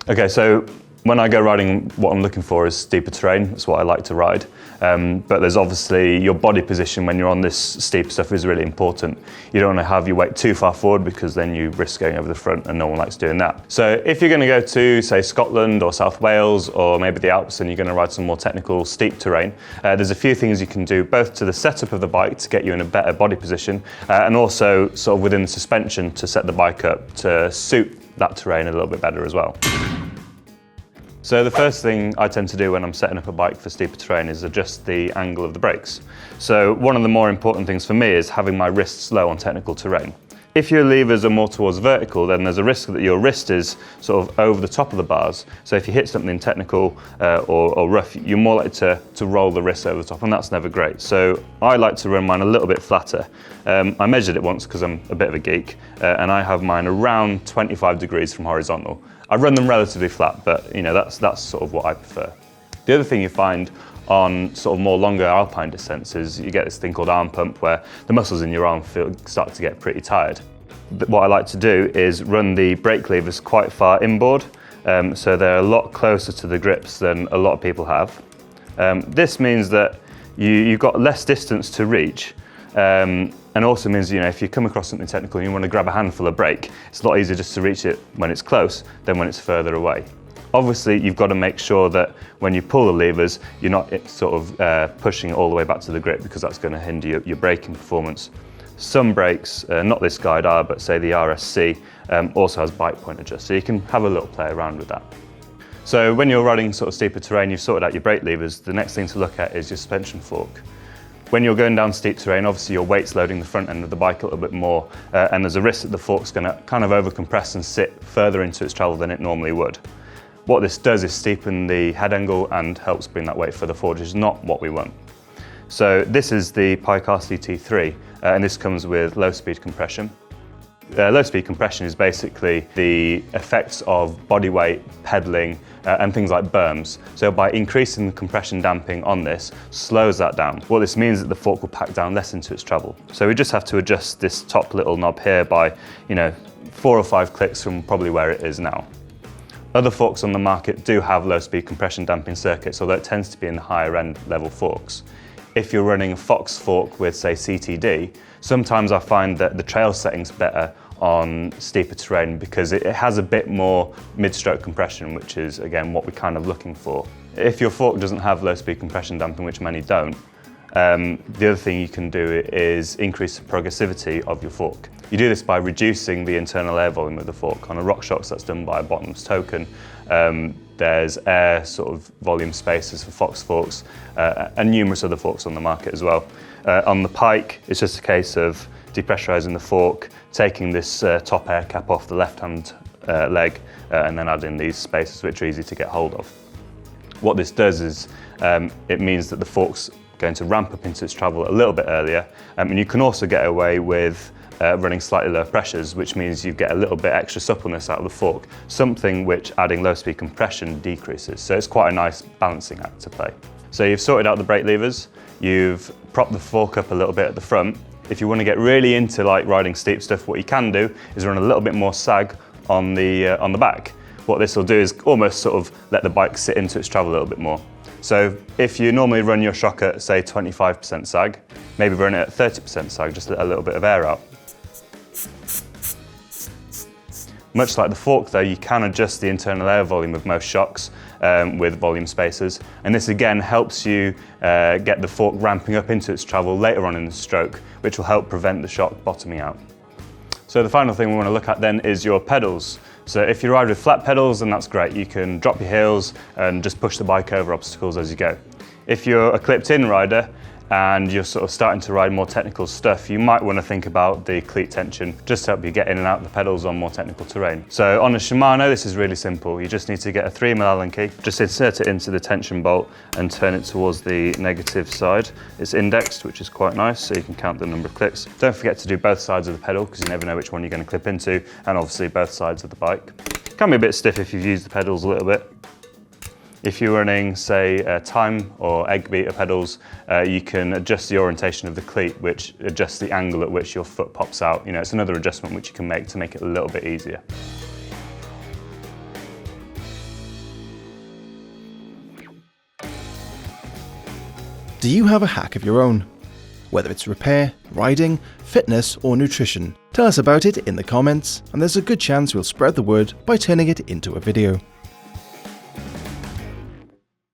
Okay, so when I go riding, what I'm looking for is steeper terrain. That's what I like to ride. But there's obviously your body position when you're on this steep stuff is really important. You don't want to have your weight too far forward because then you risk going over the front, and no one likes doing that. So if you're going to go to, say, Scotland or South Wales or maybe the Alps and you're going to ride some more technical steep terrain, there's a few things you can do both to the setup of the bike to get you in a better body position and also sort of within the suspension to set the bike up to suit that terrain a little bit better as well. So the first thing I tend to do when I'm setting up a bike for steeper terrain is adjust the angle of the brakes. So one of the more important things for me is having my wrists low on technical terrain. If your levers are more towards vertical, then there's a risk that your wrist is sort of over the top of the bars. So if you hit something technical or rough, you're more likely to roll the wrist over the top, and that's never great. So I like to run mine a little bit flatter. I measured it once because I'm a bit of a geek, and I have mine around 25 degrees from horizontal. I run them relatively flat, but that's sort of what I prefer. The other thing you find on sort of more longer alpine descents is you get this thing called arm pump where the muscles in your arm start to get pretty tired. What I like to do is run the brake levers quite far inboard, so they're a lot closer to the grips than a lot of people have. This means that you've got less distance to reach, and also means, if you come across something technical and you want to grab a handful of brake, it's a lot easier just to reach it when it's close than when it's further away. Obviously, you've got to make sure that when you pull the levers, you're not sort of pushing it all the way back to the grip, because that's going to hinder your braking performance. Some brakes, not this guide are, but say the RSC, also has bike point adjust, so you can have a little play around with that. So when you're riding sort of steeper terrain, you've sorted out your brake levers, the next thing to look at is your suspension fork. When you're going down steep terrain, obviously your weight's loading the front end of the bike a little bit more, and there's a risk that the fork's going to kind of overcompress and sit further into its travel than it normally would. What this does is steepen the head angle and helps bring that weight further forward, which is not what we want. So this is the BikeRadar T3, and this comes with low speed compression. Low speed compression is basically the effects of body weight, pedaling, and things like berms. So by increasing the compression damping on this, slows that down. What this means is that the fork will pack down less into its travel. So we just have to adjust this top little knob here by, 4 or 5 clicks from probably where it is now. Other forks on the market do have low speed compression damping circuits, although it tends to be in the higher end level forks. If you're running a Fox fork with, say, CTD, sometimes I find that the trail setting's better on steeper terrain because it has a bit more mid-stroke compression, which is, again, what we're kind of looking for. If your fork doesn't have low speed compression damping, which many don't, the other thing you can do is increase the progressivity of your fork. You do this by reducing the internal air volume of the fork. On a RockShox, that's done by a bottomless token. There's air sort of volume spacers for Fox forks and numerous other forks on the market as well. On the Pike, it's just a case of depressurizing the fork, taking this top air cap off the left-hand leg, and then adding these spacers, which are easy to get hold of. What this does is it means that the fork's going to ramp up into its travel a little bit earlier, and you can also get away with running slightly lower pressures, which means you get a little bit extra suppleness out of the fork, something which adding low speed compression decreases. So it's quite a nice balancing act to play. So you've sorted out the brake levers, you've propped the fork up a little bit at the front. If you want to get really into like riding steep stuff, what you can do is run a little bit more sag on the back. What this will do is almost sort of let the bike sit into its travel a little bit more. So if you normally run your shock at, say, 25% sag, maybe run it at 30% sag, just let a little bit of air out. Much like the fork though, you can adjust the internal air volume of most shocks with volume spacers, and this again helps you get the fork ramping up into its travel later on in the stroke, which will help prevent the shock bottoming out. So the final thing we want to look at then is your pedals. So if you ride with flat pedals, then that's great. You can drop your heels and just push the bike over obstacles as you go. If you're a clipped-in rider and you're sort of starting to ride more technical stuff, you might want to think about the cleat tension just to help you get in and out of the pedals on more technical terrain. So on a Shimano, this is really simple. You just need to get a 3mm Allen key, just insert it into the tension bolt and turn it towards the negative side. It's indexed, which is quite nice, so you can count the number of clicks. Don't forget to do both sides of the pedal because you never know which one you're going to clip into, and obviously both sides of the bike. It can be a bit stiff if you've used the pedals a little bit. If you're running, say, time or egg beater pedals, you can adjust the orientation of the cleat, which adjusts the angle at which your foot pops out. It's another adjustment which you can make to make it a little bit easier. Do you have a hack of your own? Whether it's repair, riding, fitness, or nutrition, tell us about it in the comments, and there's a good chance we'll spread the word by turning it into a video.